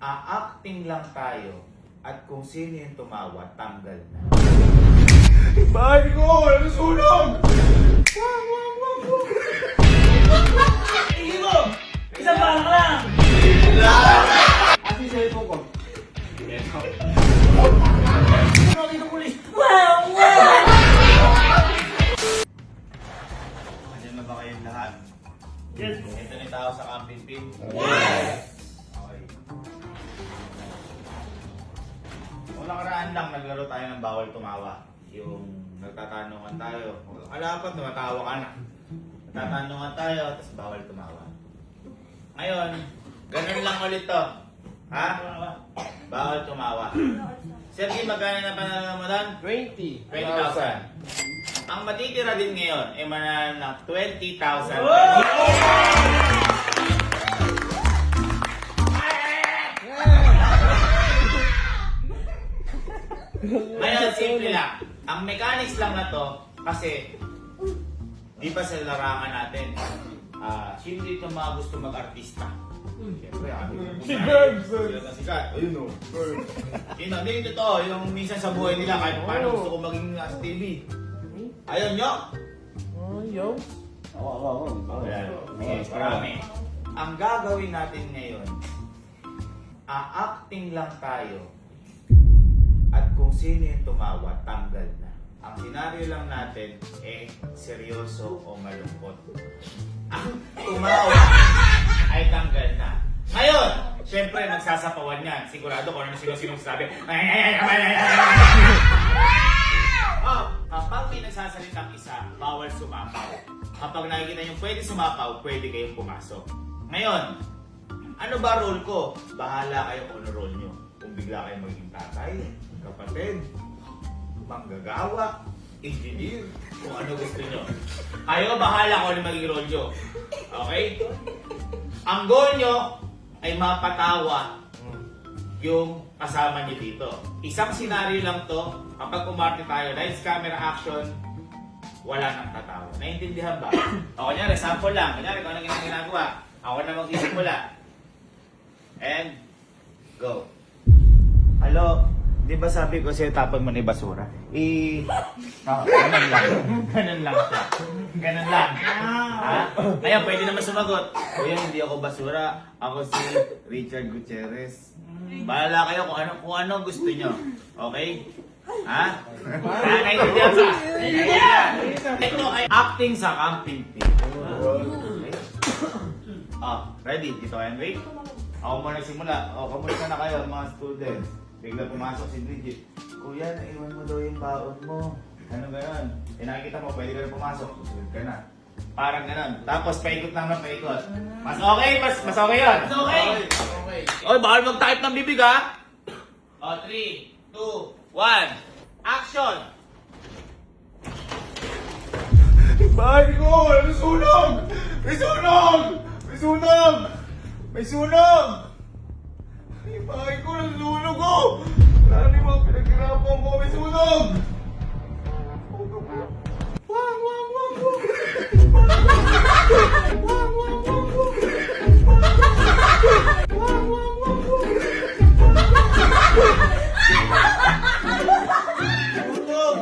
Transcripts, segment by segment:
A-acting lang tayo at kung sino yung tumawa, tanggal na. Bahay ko! Nasusunog! Hindi mo! Isang bala ka lang! At yung cellphone ko. Tumawag ng pulis! Wow! Wow! Nandiyan na ba kayong lahat? Yes! Ito na yung tao sa camping team. Yes! Okay. Unang karaan lang, naglaro tayo ng bawal tumawa. Yung nagtatanungan tayo. Alapat, tumatawa ka na. Nagtatanungan tayo, tapos bawal tumawa. Ngayon, ganun lang ulit to. Ha? Bawal tumawa. Sergi, magkano na panalo mo doon? 20,000. 20,000. Ang matitira din ngayon ay manalo ng 20,000. Ngayon, simple lang. Ang mechanics lang na to, kasi di ba sa larangan natin, sino dito mga gusto mag-artista? Siyempre, Si Gerbs! Sila na sikat. Ayun o. Sino? Hindi totoo. Yung minsan sa buhay nila, kahit paano gusto ko maging nasa TV. Ayaw nyo? Yo. Ayan. Sige, marami. Ang gagawin natin ngayon, a-acting lang tayo at kung sino yung tumawa, tanggal na. Ang senaryo lang natin, seryoso o malungkot. Ang tumawa ay tanggal na. Ngayon, syempre nagsasapawan yan. Sigurado kung ano sino-sino sabi. Kapag may nagsasalitang isa, bawal sumapaw. Kapag nakikita nyo pwede sumapaw, pwede kayong pumasok. Ngayon, ano ba role ko? Bahala kayo kung ano role nyo. Kung bigla kayo magiging tatay, kapatid, manggagawa, engineer, kung ano gusto nyo. Kayo bahala kung ano magiging role nyo. Okay? Ang goal nyo ay mapatawa yung kasama nyo dito. Isang senaryo lang to. Kapag umarte tayo, lights, camera, action, wala nang tatawa. Naiintindihan ba? O kunyari, sample lang. Kunyari, kung anong ginagawa. Ako na magsisimula. And, go. Hello? Di ba sabi ko sa'yo tapon mo na yung basura? Ganun lang. Ganun lang siya. Ganun lang. Ha? Kaya pwede naman sumagot. Kuya, hindi ako basura. Ako si Richard Gutierrez. Bahala kayo kung ano gusto nyo. Okay? Ha? Naintindihan ba? Ito ay acting sa camping team. Ready? Dito kayo, wait. Ako muna nagsimula. Kamusta na kayo mga students? Bigla pumasok si Bridget. Kuya, naiwan mo daw yung baon mo. Ano gano'n? Nakikita mo, pwede ka na pumasok. Susunod ka na. Parang gano'n. Tapos paikot lang na paikot. Mas okay? Mas okay yun? Mas okay! Oy, bawal mag-type ng bibig ha? 3, 2, 1, action! Bahay ko! Nasusunog! May sunog! May sunog! May sunog! Ay, bahay ko! Nasusunog ko! Wala na yung mga pinaghirapan ko! May sunog! Wang! Wang! Wang! Wang! Wang! Wang! Wang! Wang! Wang! Wang! Sunog!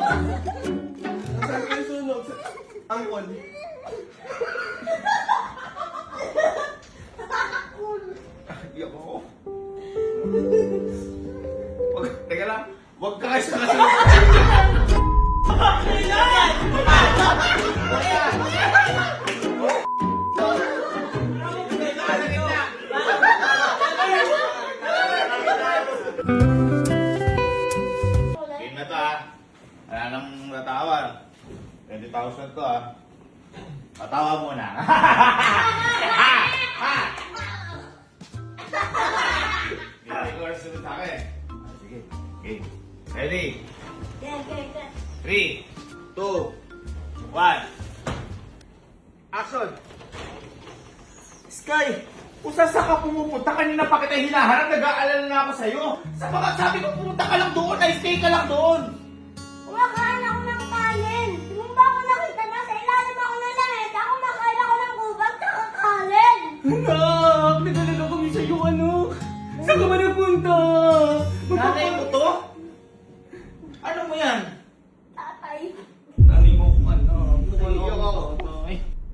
Nasaan kayo sunog? Angkon. Iyak ako. Teka lang. Huwag ka kasi Game na to ha. Wala nang natawa. 20,000 to ha. Patawa muna. Hindi ko rin sunod sa akin. Sige. Game. Ready? 3, 2, 1. Action! Sky! Kung saan ka pumupunta, kanina pa kita hinahanap, nag-aalala na ako sa'yo. Sa mga sabi ko, pumunta ka lang doon, ay stay ka lang doon. Kumakain ako ng kanin. Nung ba ako nakita na sa ilalim ako ng lamesa, kumakain ako ng gubag, nakakain. Anak, nag-alala kami sa'yo, ano? Saan ka ba nagpunta? Nanay mo to? Ano mo yan? Tatay. Nanay mo kung ano. Iyak ako.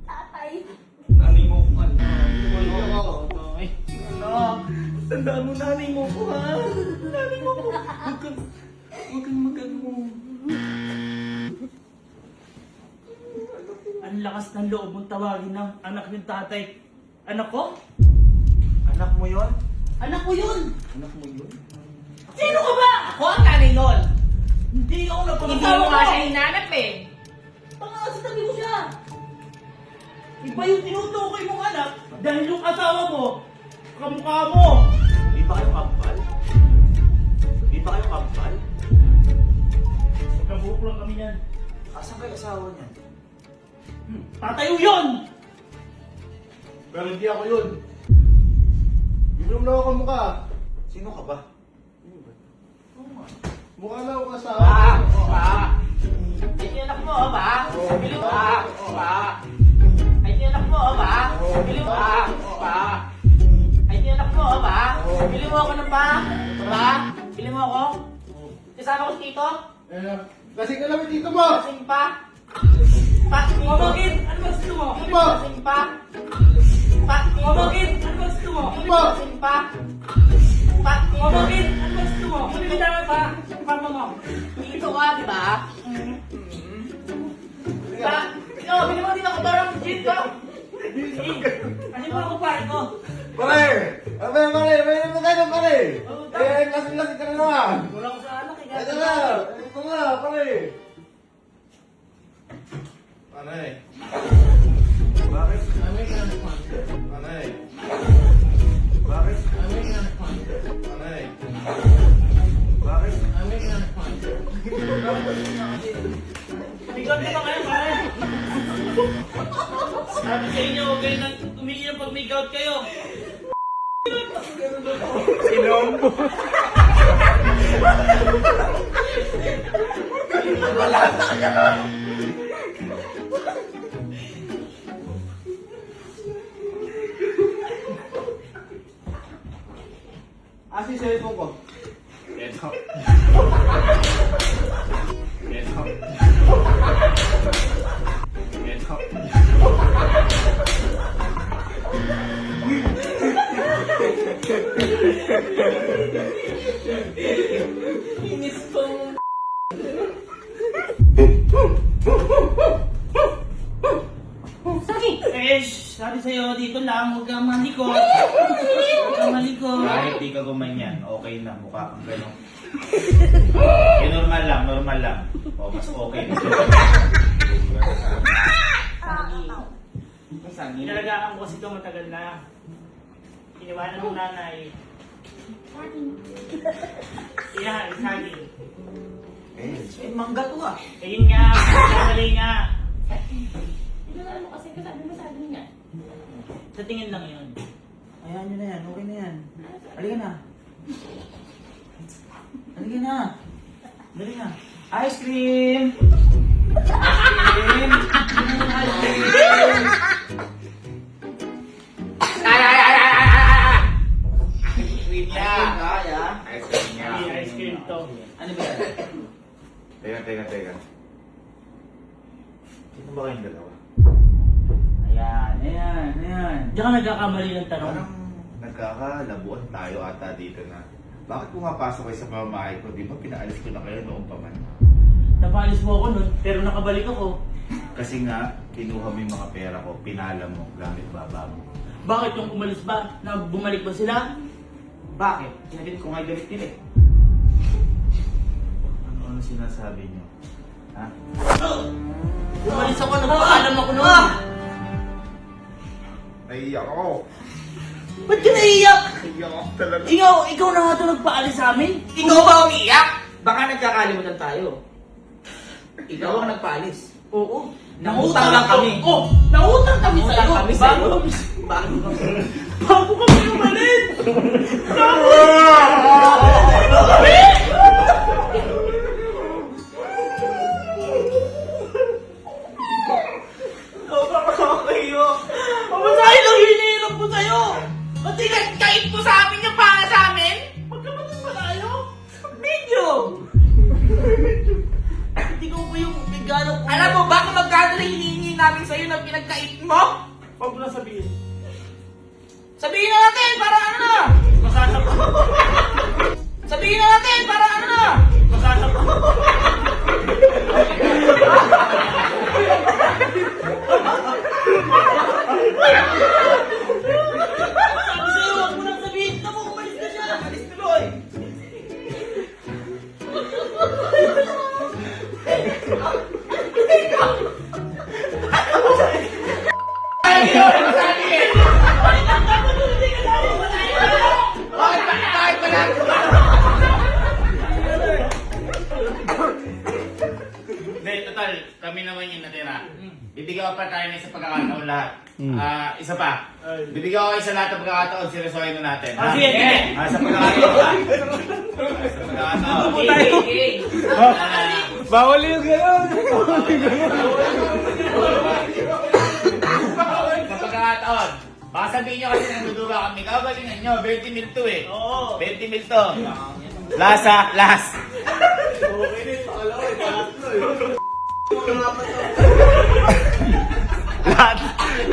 Tatay. Nanay mo kung ano. Anak, tandaan mo nanay mo ko ha. Nanay mo ko. Huwag kang magano. Ang lakas ng loob mong tawagin ng anak ng tatay. Anak ko? Anak mo yon? Anak ko yun! Anak mo yun? Sino ka ba? Ako ang nanay nun. Hindi ako Hindi napakasawa mo ko. nga siya hinanap eh. Pangakasabi ko siya. Iba yung tinutukoy mong anak dahil yung asawa mo, kamukha mo. Di ba kayo kampal? Di ba kayo kampal? Magkabuhok lang kami yan. Asan kayo asawa niya? Tatayo yun! Pero hindi ako yun. Hindi mo naman ako kamukha. Sino ka ba? Mukha na ako Pa! kasama. Pa! Ay, tiyanak mo, pa! Bili mo, pa! Ay, tiyanak mo, pa! Bili mo, pa! Ay, tiyanak mo, pa! Bili mo ako ng pa! Pa! Bili mo ako? Kasama ko si Tito? Kasing alam yung dito mo! Kasing pa! Pa! O Tito! bakit? Ano ba gusto mo? Pa! Kasing pa! Pa! Tito! O bakit? Ano ba gusto mo? Pa! Kasing pa! Pa! O Tito! bakit? Ano ba gusto mo? Ano yung dapat pa? Papa mo. Tito ka, di ba? Pa! Tito! Bili mo din ako parang jeep ka! Ano ba ako pare ko? Pare! Pare! May naman tayo pare! Lasing-lasing ka na naman! Wala ko sa anak eh. Ito na! Ito na, pare! Pare! Bakit? Pare! Bakit? Pare! Bakit? Bigot ka ba kayo pare? Sabi sa inyo, huwag kayo nang tumigil pag may gout kayo. Sinombo! Asa yung cellphone ko? Ito. Ito. Ito. Inis kong... Sakit. Eh, sabi sa'yo, dito lang, huwag kang malikot. Huwag kang malikot. Kahit di ka gumanyan, okay na, mukha kang gano'n. Eh, normal lang. O, mas okay. Inalagaan ko kasi ito matagal na. Iniwanan ng nanay. Yan, saging. Eh, mangga to ah. Ayun nga, mali nga. Ano mo kasi sabi mo sabi niya. Sa tingin lang yun. Ayan nyo na yan, okay na yan. Halika na. Halika na. Dali na. Ice cream! Ice cream! Ice cream! Ice cream niya. Kaya? Ice cream niya. Hindi, ice cream to. Ano ba yan? Teka. Sino ba kayong dalawa? Ayan. Diyan ka nagkakamali ng tanong. Parang nagkakalabuan tayo ata dito na. Bakit pumapasok kayo sa pamamahay ko? Di ba pinaalis ko na kayo noong pa man? Napalis mo ako nun, pero nakabalik ako. Kasi nga, kinuha mo yung mga pera ko, pinala mo gamit baba mo. Bakit yung umalis ba? Na bumalik ba sila? Bakit? Sinabit ko nga yung gamit nila eh. Ano sinasabi niyo? Ha? Umalis ako, nagpaalam ako nun. Naiiyak ako. Ba't ka naiiyak? Naiiyak ako talaga. Ikaw na nga ito nagpaalis sa amin? Ikaw ba umiiyak? Baka nagkakalimutan tayo. Ikaw ang nagpaalis. Oo. Nangutang lang kami. Oh, nangutang kami sa'yo. Nangutang kami sa'yo. Bago Bago bago kami umalis. kayo. Pamasahin lang hinihirap ko sa'yo. Ba't kahit mo sa amin yung para sa amin? pinagkait mo? Huwag mo na sabihin. Sabihin na natin, para ano na? Masasap ko. Sabihin na natin, para ano na? Masasap ko. Sabi sa'yo, huwag mo nang sabihin. Tama, umalis na siya. Alis tuloy. Bakit ba lang? Hindi, total, kami naman yung natira. Bibigyan ko pa tayo ng isa pagkakataon lahat. Isa pa. Bibigyan ko isa lahat ng pagkakataon, seryosohin na natin. Ah, sige, sige. Sa pagkakataon ha. Sa pagkakataon. Bawal yung gano'n! Sa pagkakataon. Baka sabihin nyo kasi nagduduga kami. Kagalingan nyo, 20 mil to eh. Oo. 20 mil to. Last ha, last.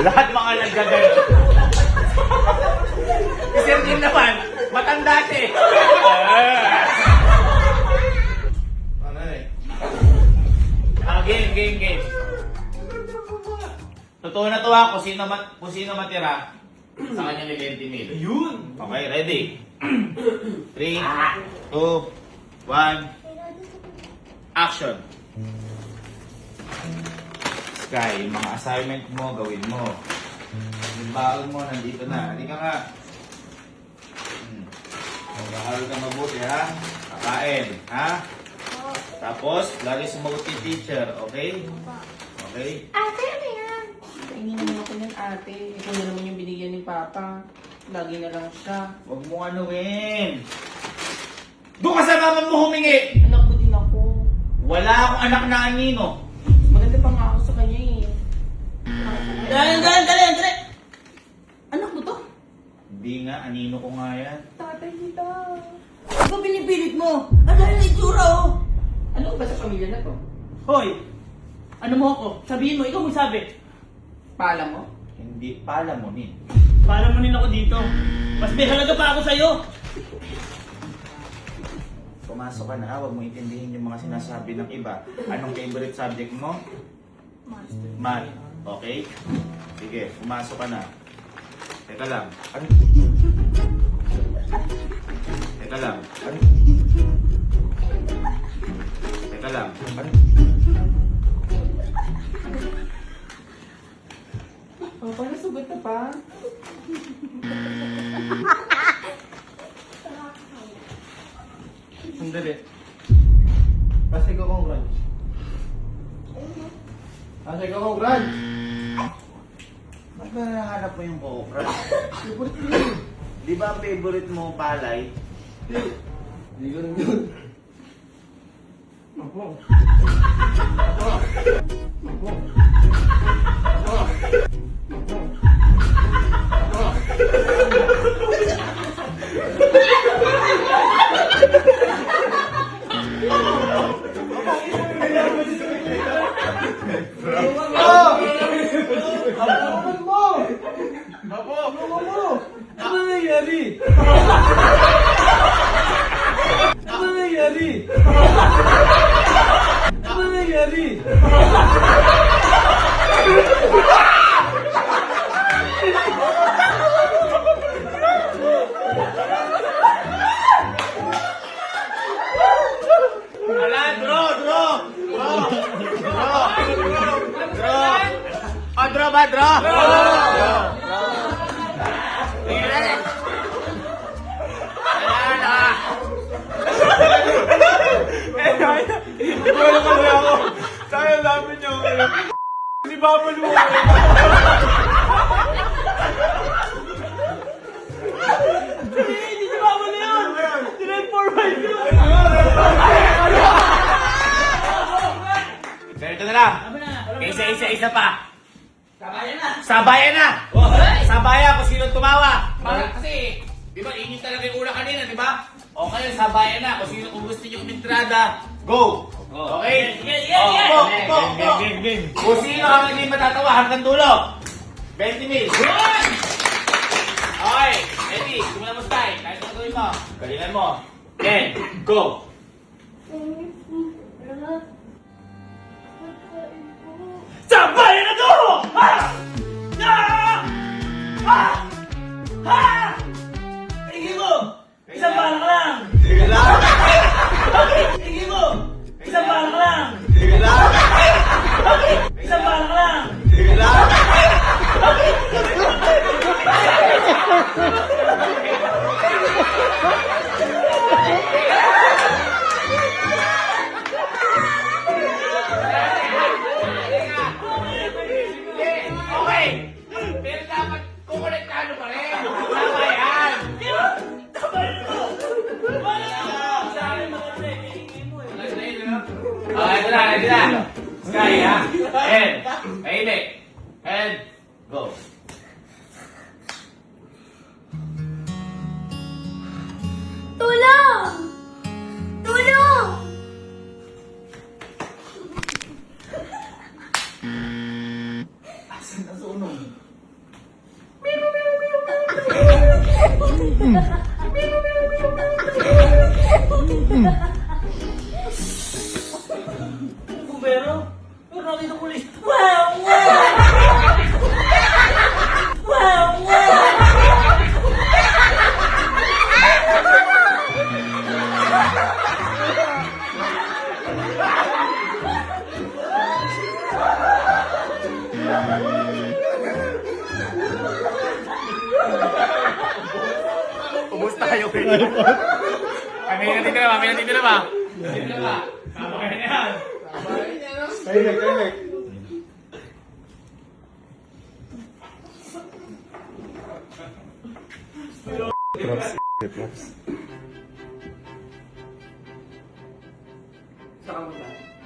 lahat mga nagagano. Si Sir Jim naman, matanda siya eh. Ano eh? Game. Totoo na to ha, kung sino matira, sa kanya ni 20 mil. Ayun. Okay, ready? 3, 2, 1, action! Sky, yung mga assignment mo, gawin mo. Yung baon mo, nandito na. Hindi ka nga. Mag-aaral ka mabuti, ha? Kakain, ha? Tapos, lagi sumagot yung teacher, okay? Okay? Ate, ano yan? Tingin naman ako ng ate. Ikaw na naman yung binigyan ni Papa. Lagi na lang siya. Huwag mo anuin. Doon ka sa mama mo humingi! Anak mo din ako. Wala akong anak na anino. Maganda pa nga ako sa kanya eh. Dali. Anak mo to? Hindi nga, anino ko nga yan. Tatay kita. Ano ba pinipilit mo? Ang dahil na itsura, oh. Ano ba sa pamilya na to? Hoy, ano mo ako? Sabihin mo, ikaw magsabi. Pala mo? Hindi pala mo nin. Para mo rin ako dito. Mas may halaga pa ako sa'yo. Pumasok ka na, huwag mo intindihin yung mga sinasabi ng iba. Anong favorite subject mo? Math. Okay? Sige, pumasok ka na. Teka lang. Ano? Teka lang. Ano? Teka lang. Ano? Oh, paano sugot na pa? Sandali. Kasi ko kong grudge. Kasi ko kong grudge. Ba't ba nahanap mo yung okra? Di ba ang favorite mo palay? Hindi ko rin yun. Ako. Ano nangyari? Ano nangyari? Ano nangyari? Ala, draw! Oh, draw ba? Draw! Wala kasi ako. Sayang namin yung Hindi ba mo luwa? Hindi si Mama na yun. Direct forward yun. Ganito na lang. Sabi na. Isa pa. Kabayan na. Sabayan na! Hoy! Sabayan kung sino tumawa. Kasi, di ba, init talaga yung una kanina, di ba? O kayo, sabayan na. Kung gusto nyo umentrada, go! Okay? Yeah. Game. Kung sino ang hindi matatawa hanggang dulo. 20 mil. Okay, ready. Simula mo style. Kahit ano gawin mo. Galingan mo. 10, go. Sabay na to! Ha! Ha! Ha! Ha! Tingin mo! Isang bala ka lang! Teka lang! Tingin mo! Isang bala ka lang! Teka lang! Isang bala ka lang! Teka lang! Okay! Pero dapat kukonektado pa rin. Tama yan. Sa akin maganda eh. Tingin mo eh. Okay, ito na. Sky, ha? And, tahimik. And, go. Tulong! Tulong! Asan na sunog? Bumbero? Pero nakita ko ulit. Wow! Wow! Wow! Wow! Ubus tayo kayo. May natitira ba? Tama kayo na yan. Tahimik.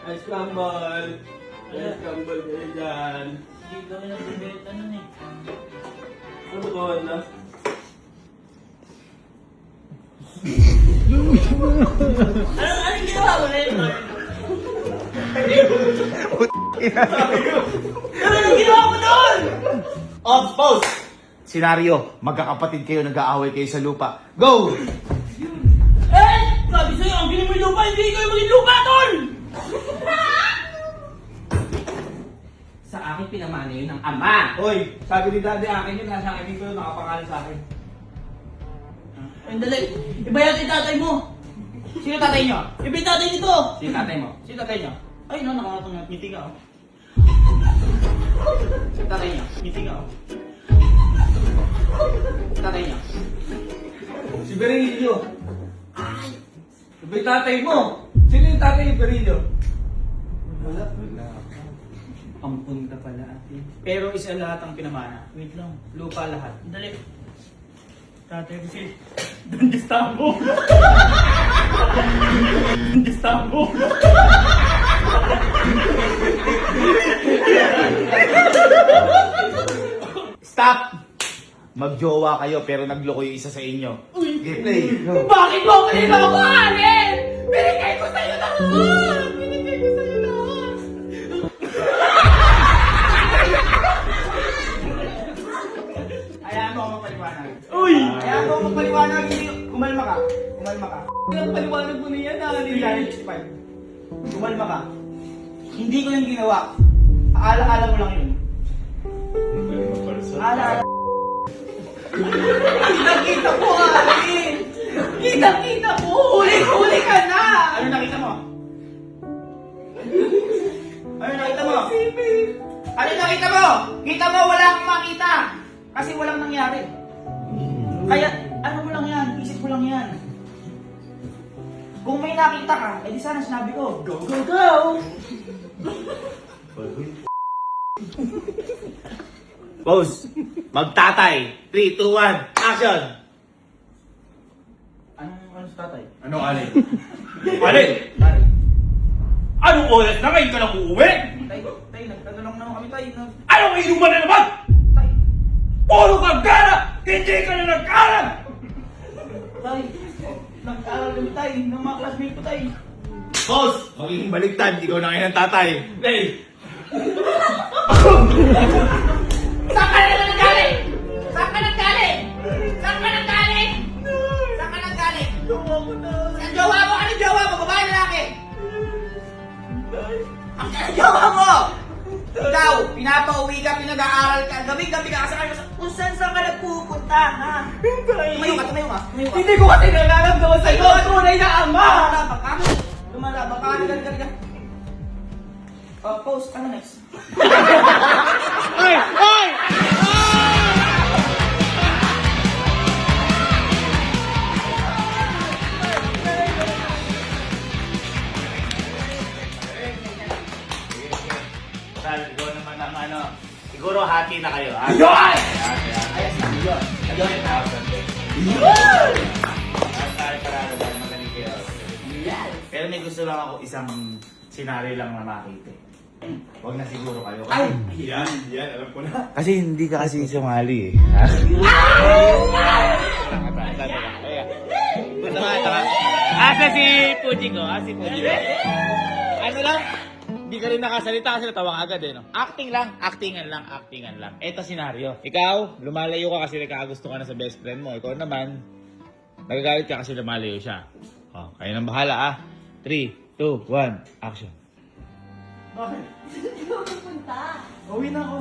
Ice crumble! Ice crumble kayo dyan! Hindi kami nagbibenta nun eh. Ano ba na? Anong ginawa mo na yun? Anong ginawa mo doon? Off, pause! Senaryo, magkakapatid kayo, nag-aaway kayo sa lupa. Go! Eh! Sabi sa'yo, ang biling mo yung lupa, hindi kayo maging lupa doon! Sa akin pinamana yun ng ama. Hoy, sabi ni daddy akin yun, nasa akin ko yun, nakapangalan sa akin. Ay, dali. Iba yan yung tatay mo. Sino tatay nyo? Iba yung tatay nito. Sino tatay mo? Sino tatay niya? Ay, no, nakakatong nga. Ngiti ka, oh. Sino tatay nyo? Ngiti ka, oh. Sino tatay nyo? Si Berilio. Iba yung tatay mo. Sino yung tatay ni Berilio? Wala. Ampun ka pala, ate. Pero isa lahat ang pinamana. Wait lang. Lupa lahat. Dali. Tatay kasi. Dandistambo. Dandistambo. Stop! Magjowa kayo pero nagloko yung isa sa inyo. Okay, play. Go. Bakit mo ko nilawanin? Binigay ko sa'yo lahat! Binigay ko sa'yo lahat! Hayaan mo ako magpaliwanag. Uy! Hayaan mo ako magpaliwanag. Hindi, kumalma ka. Kumalma ka. Ang paliwanag mo niya na. 365. Kumalma ka. Hindi ko yung ginawa. Aala-ala mo lang yun. Aala-ala. Kita-kita po, Alin! Kita-kita po! Huli-huli ka na! Ano nakita mo? Ano nakita mo? Ano nakita mo? Kita mo, wala kang makita. Kasi walang nangyari. Kaya, ano mo lang yan? Isip mo lang yan. Kung may nakita ka, edi sana sinabi ko. Go, go, go! Pose. Magtatay. 3, 2, 1, action! Ano sa tatay? Ano, Alin? Alin? Anong oras na ngayon ka lang uuwi? Tay, nagtatanong naman kami, tay. Anong inuman na naman? Tay, Puro ka gana! Hindi ka na nag-aral! tay. Nag-aaral kami, tay. Ng mga classmate ko, tay. Boss! Magiging baliktad, ikaw na ngayon ang tatay. Hey! Saan ka na naman galing? Saan ka nang galing? Saan ka nang galing? Saan ka nang galing? Ang jowa mo? Ano jowa mo? Babae lalaki? Ang jowa mo! Ikaw, pinapauwi ka, pinag-aaral ka, gabi-gabi ka kasakay mo sa... Kung saan ka nagpupunta, ha? Tumayo ka, tumayo ka. Hindi ko kasi nalalamdaman sa'yo ang tunay na ama! Lumalabang ka? Lumalabang ka? Halika. Post, ano next? Ay! Ay! Tal, ikaw naman ang ano. Siguro hati na kayo, ha? Yun! Ayos na, yun. Ayun! Yun! Tayo parado dahil magaling kayo. Pero may gusto lang ako isang senaryo lang na makita. Huwag na siguro kayo. Ay! Yan, alam ko na. Kasi hindi ka kasi sumali eh. Asa si Puji ko? Si Puji ko. Ano lang? Hindi ka rin nakasalita kasi natawang agad eh, no? Actingan lang. Eto senaryo. Ikaw, lumalayo ka kasi nagkakagusto ka na sa best friend mo. Ikaw naman, nagagalit ka kasi lumalayo siya. Oh, kayo nang bahala ah. 3, 2, 1, action. Bakit? Hindi ko pupunta. Uwi na ako.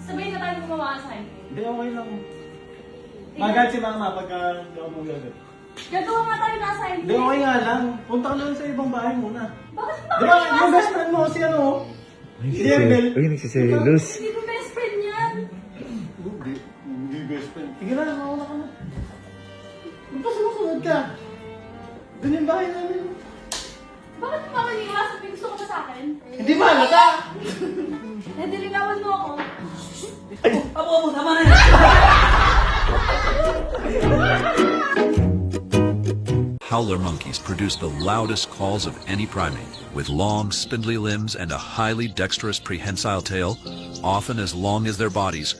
Sabay na tayo gumawa sa akin. Hindi, okay lang. Magat si mama pagka ako mong gagawin. Gagawa nga tayo na assignment. Hindi, okay nga lang. Punta ka lang sa ibang bahay muna. Bakit Di ba, yung best friend mo, si ano? Si Ernel. nagsiselos. Hindi ko best friend yan. Hindi best friend. Sige na, mauna ka na. Ba't pa sumusunod ka? Doon yung bahay namin. Bakit mo ako iniiwasan? May gusto ko ba sa akin? Hindi ba, halata? Eh, dilinawan mo ako. Abo, tama na yan! Howler monkeys produce the loudest calls of any primate, with long, spindly limbs and a highly dexterous prehensile tail, often as long as their bodies.